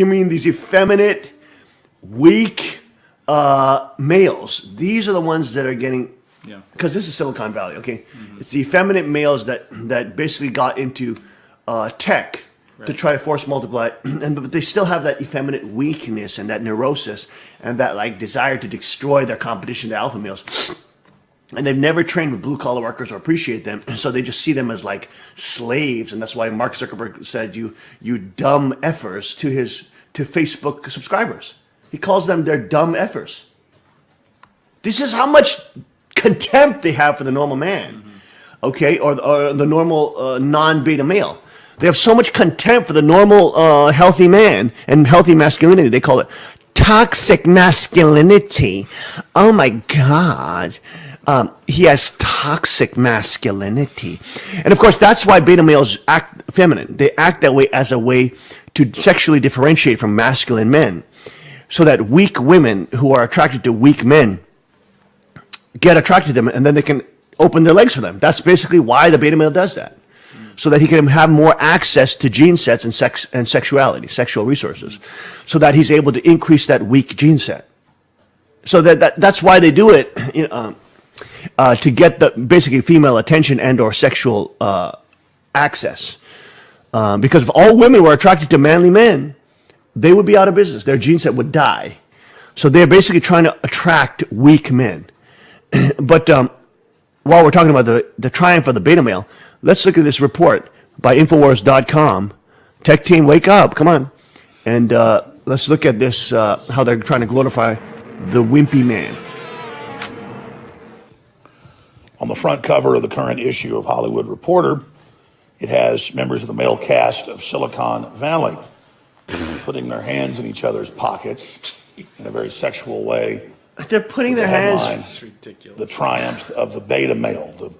You mean these effeminate, weak males? These are the ones that are getting. Yeah. Because this is Silicon Valley, okay? It's the effeminate males that basically got into tech to try to force multiply, but they still have that effeminate weakness and that neurosis and that like desire to destroy their competition, the alpha males. And they've never trained with blue collar workers or appreciate them, so they just see them as like slaves, and that's why Mark Zuckerberg said you dumb effers to Facebook subscribers. He calls them their dumb effers. This is how much contempt they have for the normal man, okay, or the normal non-beta male. They have so much contempt for the normal healthy man and healthy masculinity. They call it toxic masculinity. Oh my God. He has toxic masculinity. And of course, that's why beta males act feminine. They act that way as a way to sexually differentiate from masculine men. So that weak women who are attracted to weak men get attracted to them, and then they can open their legs for them. That's basically why the beta male does that. So that he can have more access to gene sets and sex and sexuality, sexual resources. So that he's able to increase that weak gene set. So that's why they do it, to get the basically female attention and or sexual access. Because if all women were attracted to manly men, they would be out of business. Their gene set would die. So they're basically trying to attract weak men. But while we're talking about the triumph of the beta male, let's look at this report by Infowars.com. Tech team, wake up, come on. And let's look at this, how they're trying to glorify the wimpy man. On the front cover of the current issue of Hollywood Reporter, it has members of the male cast of Silicon Valley putting their hands in each other's pockets in a very sexual way. They're putting their hands. It's ridiculous. The triumph of the beta male, the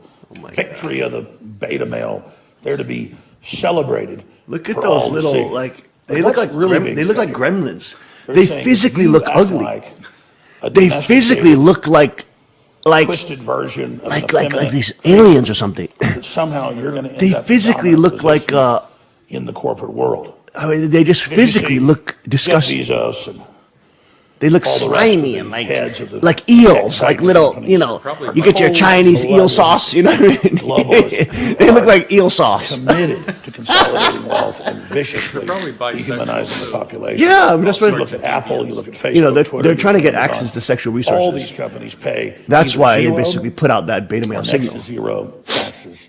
victory of the beta male. They're to be celebrated. Look at for all those to little see. like But they look what's like really grem- being they look said like here? gremlins. They're They saying physically you look act ugly. like a They physically domesticated, look like twisted version of an like effeminate these aliens or something. that somehow you're going to end They up in physically dominant look like positions in the corporate world. I mean, they just Did you physically see look Jeff disgusting. Bezos and They look all the rest of slimy the and heads of the like eels, tech like little, companies. you know, Probably you get your whole Chinese eel level sauce, you know what I mean? globalists They look are like eel sauce. committed to consolidating wealth and viciously Probably bisexual, dehumanizing the too. population. Yeah, I mean, that's You what, look at Apple, you look at Facebook, you know, Twitter, they're trying to get Amazon. access to sexual All resources. these companies pay. That's either why they zero basically put out that beta or male next signal. to zero taxes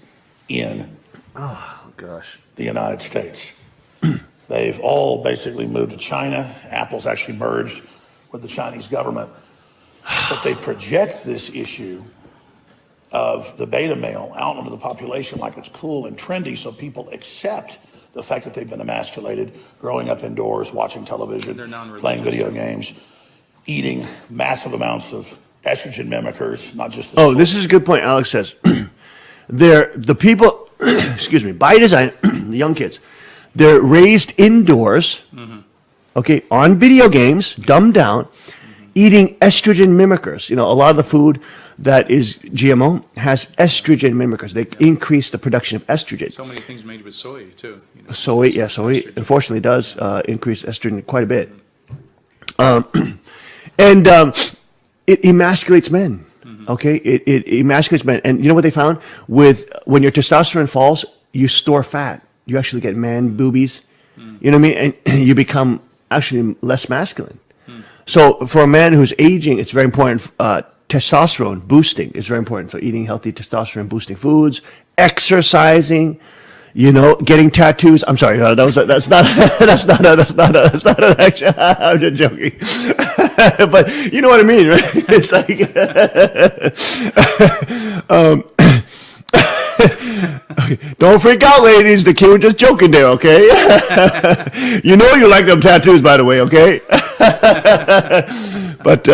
in Oh, gosh. the United States. They've all basically moved to China. Apple's actually merged with the Chinese government. But they project this issue of the beta male out into the population like it's cool and trendy, so people accept the fact that they've been emasculated, growing up indoors, watching television, They're non-religious. playing video games, eating massive amounts of estrogen mimickers, not just the Oh, soy. this is a good point. Alex says, they're the people, excuse me, by design, the young kids, they're raised indoors, okay, on video games, dumbed down, eating estrogen mimickers. You know, a lot of the food that is GMO has estrogen mimickers. They increase the production of estrogen. So many things made with soy too. You know. Soy unfortunately does increase estrogen quite a bit. And it emasculates men. Okay, it emasculates men. And you know what they found? When your testosterone falls, you store fat. You actually get man boobies. You know what I mean? And you become actually less masculine. So for a man who's aging, it's very important. Testosterone boosting is very important. So eating healthy testosterone boosting foods, exercising, you know, getting tattoos. I'm sorry, that's not an action. I'm just joking. But you know what I mean, right? It's like, don't freak out, ladies. The kid was just joking there, okay? You know you like them tattoos, by the way, okay? But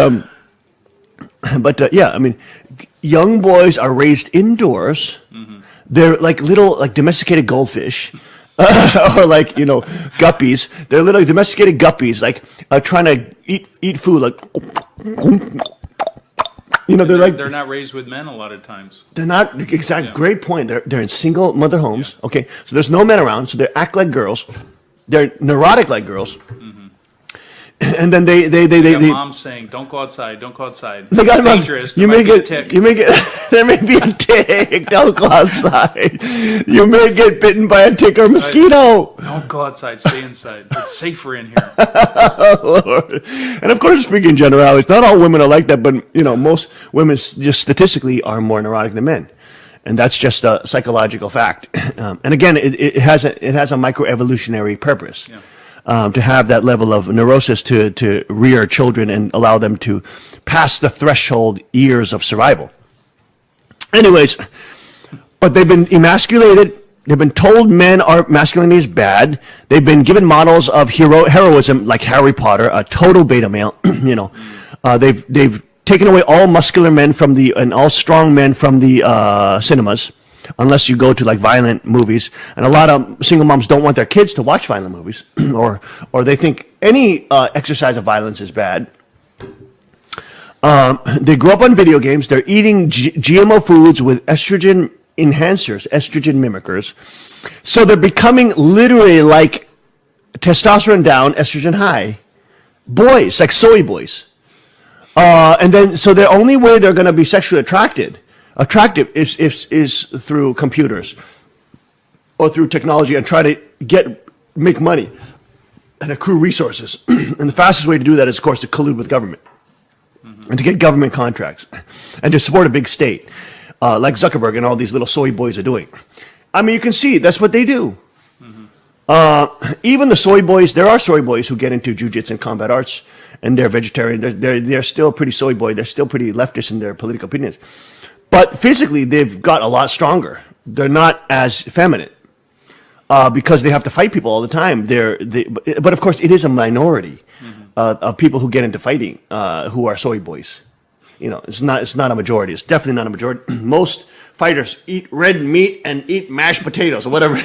yeah, I mean, young boys are raised indoors. They're like little, like domesticated goldfish, or like, you know, guppies. They're little domesticated guppies, like trying to eat food, like, you know, They're not raised with men a lot of times. they're not exact. Yeah. Great point. They're in single mother homes. Okay, so there's no men around, so they act like girls. They're neurotic like girls. And then they Got mom saying, "Don't go outside. Don't go outside. They got It's dangerous. You There may might be a get, tick." you may get, there may be a tick. Don't go outside. You may get bitten by a tick or mosquito. Don't go outside. Stay inside. It's safer in here. Lord. And of course, speaking in generalities, not all women are like that, but most women just statistically are more neurotic than men, and that's just a psychological fact. And again, it has a microevolutionary purpose. Yeah. To have that level of neurosis to rear children and allow them to pass the threshold years of survival. Anyways, but they've been emasculated. They've been told masculinity is bad. They've been given models of heroism like Harry Potter, a total beta male. They've taken away all muscular men and all strong men from the cinemas. Unless you go to like violent movies, and a lot of single moms don't want their kids to watch violent movies, or they think any exercise of violence is bad. They grow up on video games. They're eating GMO foods with estrogen enhancers, estrogen mimickers. So they're becoming literally like testosterone down, estrogen high boys, like soy boys. And then so the only way they're going to be sexually attractive is through computers or through technology and try to make money and accrue resources. And the fastest way to do that is, of course, to collude with government and to get government contracts and to support a big state like Zuckerberg and all these little soy boys are doing. I mean, you can see that's what they do. Even the soy boys, there are soy boys who get into jujitsu and combat arts, and they're vegetarian. They're still pretty soy boy. They're still pretty leftist in their political opinions. But physically, they've got a lot stronger. They're not as feminine because they have to fight people all the time. But of course, it is a minority of people who get into fighting who are soy boys. It's not a majority. It's definitely not a majority. Most fighters eat red meat and eat mashed potatoes or whatever.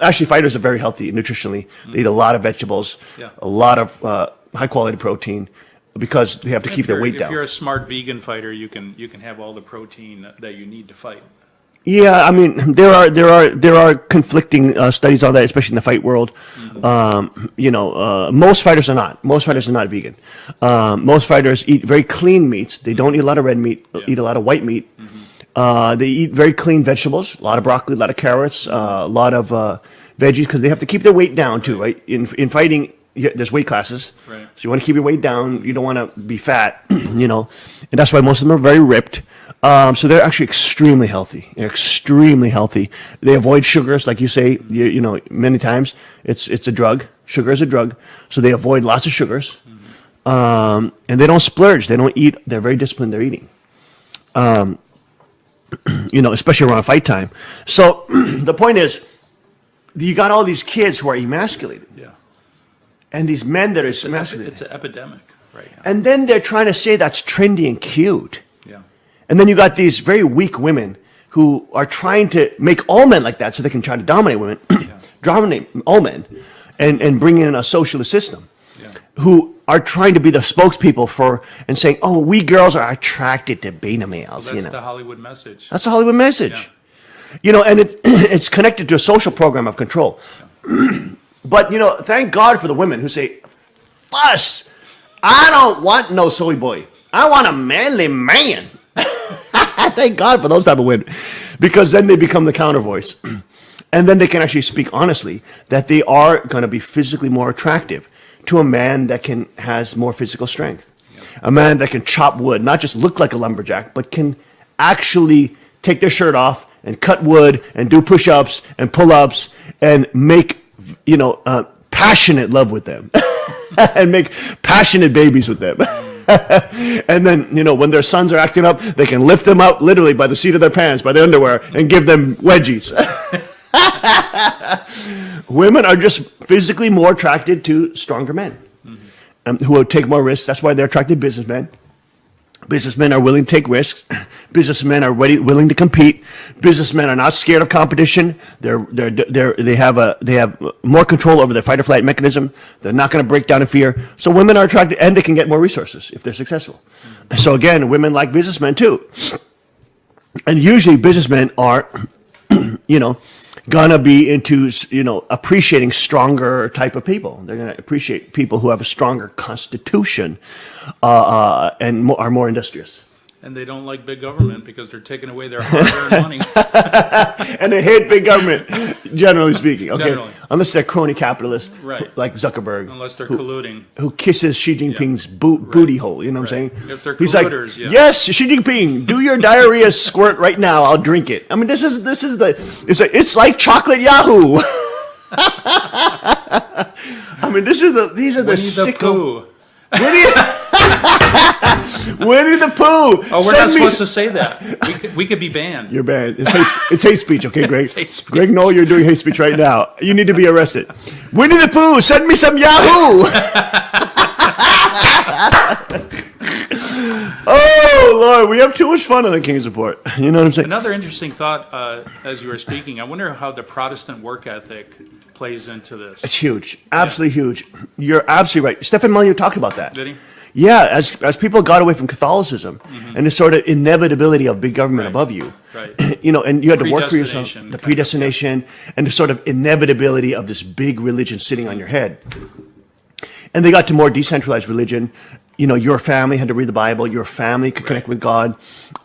Actually, fighters are very healthy nutritionally. They eat a lot of vegetables, a lot of high quality protein, because they have to keep their weight down. If you're a smart vegan fighter, you can have all the protein that you need to fight. Yeah, I mean, there are conflicting studies on that, especially in the fight world. Most fighters are not. Most fighters are not vegan. Most fighters eat very clean meats. They don't eat a lot of red meat. Eat a lot of white meat. They eat very clean vegetables. A lot of broccoli, a lot of carrots, a lot of veggies, because they have to keep their weight down too, right? In fighting, there's weight classes, right. So you want to keep your weight down. You don't want to be fat, and that's why most of them are very ripped. So they're actually extremely healthy. They're extremely healthy. They avoid sugars, like you say, many times. It's a drug. Sugar is a drug. So they avoid lots of sugars. And they don't splurge. They don't eat. They're very disciplined. They're eating. Especially around fight time. So the point is, you got all these kids who are emasculated. Yeah. And these men that are emasculated. It's an epidemic right now. And then they're trying to say that's trendy and cute. Yeah. And then you got these very weak women who are trying to make all men like that so they can try to dominate women, dominate all men, and bring in a socialist system. Yeah. Who are trying to be the spokespeople for and saying, "Oh, we girls are attracted to beta males." Well, that's the Hollywood message. That's a Hollywood message. And it's connected to a social program of control. But thank God for the women who say, "Fuss, I don't want no soy boy. I want a manly man." Thank God for those type of women, because then they become the counter voice, and then they can actually speak honestly that they are going to be physically more attractive to a man that has more physical strength, a man that can chop wood, not just look like a lumberjack, but can actually take their shirt off and cut wood and do push-ups and pull-ups and make passionate love with them and make passionate babies with them. And then, when their sons are acting up, they can lift them up literally by the seat of their pants, by their underwear, and give them wedgies. Women are just physically more attracted to stronger men who will take more risks. That's why they're attracted to businessmen. Businessmen are willing to take risks. Businessmen are willing to compete. Businessmen are not scared of competition. They have more control over their fight or flight mechanism. They're not going to break down in fear. So women are attracted, and they can get more resources if they're successful. So again, women like businessmen too. And usually businessmen are, gonna be into, appreciating stronger type of people. They're gonna appreciate people who have a stronger constitution, and are more industrious. And they don't like big government because they're taking away their hard-earned money. And they hate big government, generally speaking. Okay, Generally. unless they're crony capitalists, Right. like Zuckerberg, Unless they're colluding. who kisses Xi Jinping's booty hole. You know what I'm Right. saying? If they're He's like, colluders, yeah. yes, Xi Jinping, do your diarrhea squirt right now. I'll drink it. I mean, it's like chocolate Yahoo. I mean, these are the Winnie the sicko. Pooh. Winnie the Pooh. Oh, we're not supposed to say that. We could be banned. You're banned. It's hate speech, okay, Greg? It's hate speech. Greg, no, you're doing hate speech right now. You need to be arrested. Winnie the Pooh, send me some Yahoo! Oh, Lord, we have too much fun on the King's Report. You know what I'm saying? Another interesting thought, as you were speaking, I wonder how the Protestant work ethic plays into this. It's huge. Absolutely huge. You're absolutely right. Stephen Molyneux talked about that. Did he? Yeah, as people got away from Catholicism and the sort of inevitability of big government above you, Right. And you had to work for yourself, Predestination, the kind of, predestination, and the sort of inevitability of this big religion sitting on your head. And they got to more decentralized religion. Your family had to read the Bible. Your family could connect with God.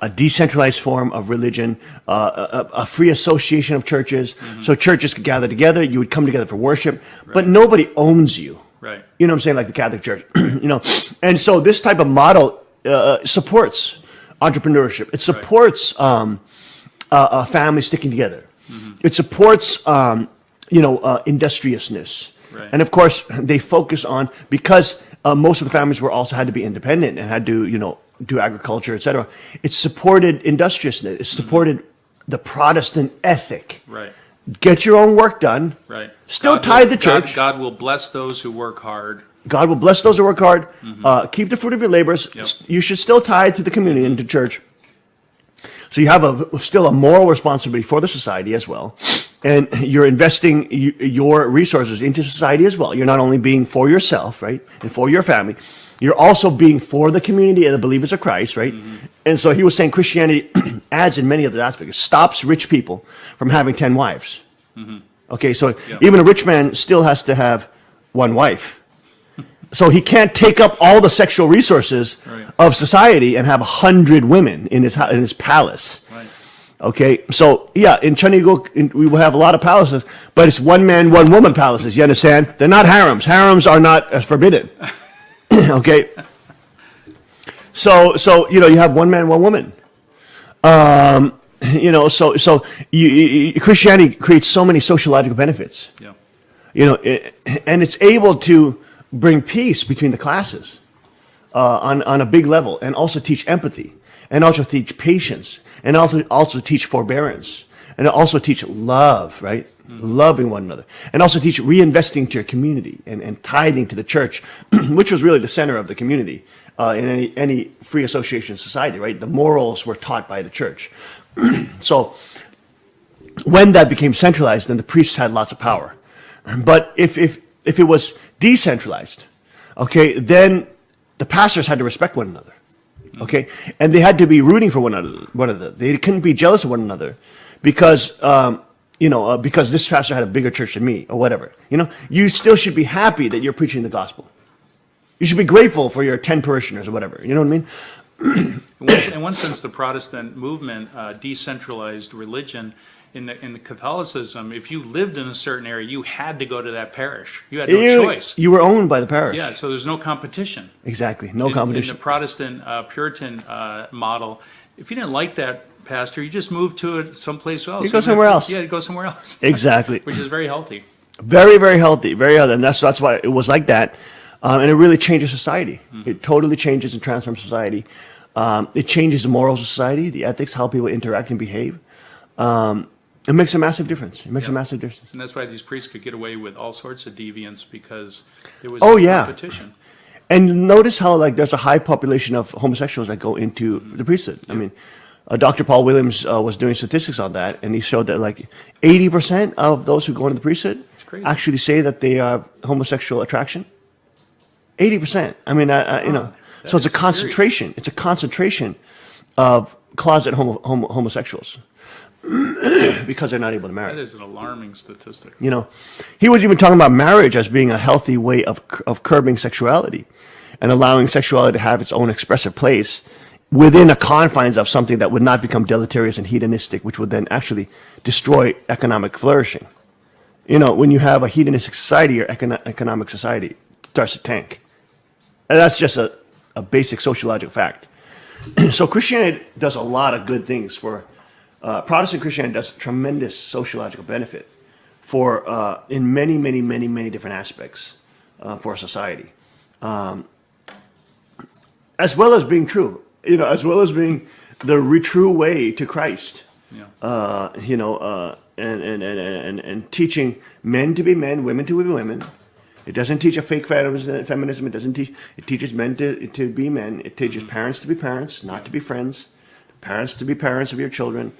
A decentralized form of religion, a free association of churches. So churches could gather together. You would come together for worship, but nobody owns you. Right. You know what I'm saying? Like the Catholic Church, And so this type of model supports entrepreneurship. It supports a family sticking together. It supports, industriousness. Right. And of course, they focus on, because most of the families also had to be independent and had to, do agriculture, etc. It supported industriousness. It supported the Protestant ethic. Right. Get your own work done. Right. Still God tithe will- the church. God will bless those who work hard. God will bless those who work hard. Keep the fruit of your labors. Yep. You should still tithe to the community and to church. So you have still a moral responsibility for the society as well. And you're investing your resources into society as well. You're not only being for yourself, right, and for your family. You're also being for the community and the believers of Christ, right? And so he was saying Christianity adds in many other aspects. It stops rich people from having 10 wives. Okay, so even a rich man still has to have one wife. So he can't take up all the sexual resources of society and have 100 women in his palace. Right. Okay, so yeah, in Chanigo we will have a lot of palaces, but it's one man, one woman palaces. You understand? They're not harems. Harems are not as forbidden. Okay. So you have one man, one woman. So Christianity creates so many sociological benefits. Yeah. And it's able to bring peace between the classes on a big level, and also teach empathy, and also teach patience, and also teach forbearance, and also teach love, right? Loving one another, and also teach reinvesting to your community and tithing to the church, which was really the center of the community in any free association society, right? The morals were taught by the church. So when that became centralized, then the priests had lots of power. But if it was decentralized, okay, then the pastors had to respect one another, okay, and they had to be rooting for one another. They couldn't be jealous of one another because because this pastor had a bigger church than me or whatever. You still should be happy that you're preaching the gospel. You should be grateful for your 10 parishioners or whatever. You know what I mean? In one sense, the Protestant movement decentralized religion. In the Catholicism, if you lived in a certain area, you had to go to that parish. You had no choice. You were owned by the parish. Yeah, so there's no competition. Exactly, no In competition. the Protestant Puritan model, if you didn't like that pastor, you just moved to it someplace else. You go somewhere else. Yeah, you go somewhere else. Exactly. Which is very healthy. Very, very healthy, very healthy, and that's why it was like that, and it really changes society. It totally changes and transforms society. It changes the morals of society, the ethics, how people interact and behave. It makes a massive difference. It makes a massive difference. And that's why these priests could get away with all sorts of deviance, because there was Oh, no yeah. competition. And notice how there's a high population of homosexuals that go into the priesthood. I mean, Dr. Paul Williams was doing statistics on that, and he showed that 80% of those who go into the priesthood crazy. actually say that they have homosexual attraction. 80%. I mean, so it's a is concentration. It's a concentration of closet homosexuals. because they're not able to marry. That is an alarming statistic. You know, he was even talking about marriage as being a healthy way of curbing sexuality and allowing sexuality to have its own expressive place within the confines of something that would not become deleterious and hedonistic, which would then actually destroy economic flourishing. You know, when you have a hedonistic society or economic society, it starts to tank. And that's just a basic sociological fact. So Christianity does a lot of good things for Protestant Christianity does tremendous sociological benefit for in many different aspects for society, as well as being true. You know, as well as being the true way to Christ. Yeah. You know, and teaching men to be men, women to be women. It doesn't teach a fake feminism. It doesn't teach. It teaches men to be men. It teaches parents to be parents, not to be friends. Parents to be parents of your children.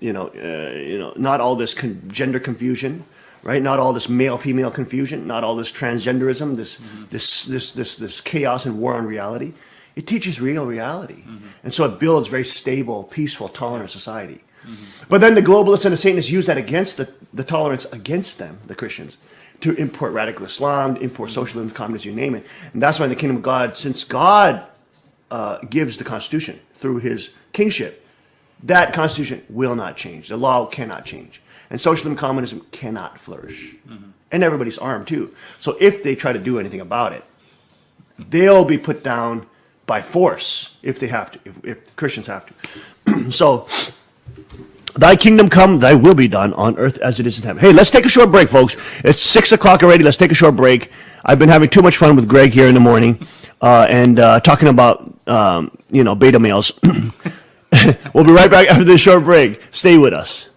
You know, not all this gender confusion, right? Not all this male-female confusion. Not all this transgenderism. This chaos and war on reality. It teaches real reality, and so it builds very stable, peaceful, tolerant society. But then the globalists and the Satanists use that against the tolerance against them, the Christians, to import radical Islam, import socialism, communism, you name it. And that's why in the kingdom of God, since God gives the Constitution through his kingship, that Constitution will not change. The law cannot change. And socialism, communism cannot flourish. And everybody's armed too. So if they try to do anything about it, they'll be put down by force if they have to, if Christians have to. So, thy kingdom come, thy will be done on earth as it is in heaven. Hey, let's take a short break, folks. It's 6 o'clock already. Let's take a short break. I've been having too much fun with Greg here in the morning and talking about, you know, beta males. We'll be right back after this short break. Stay with us.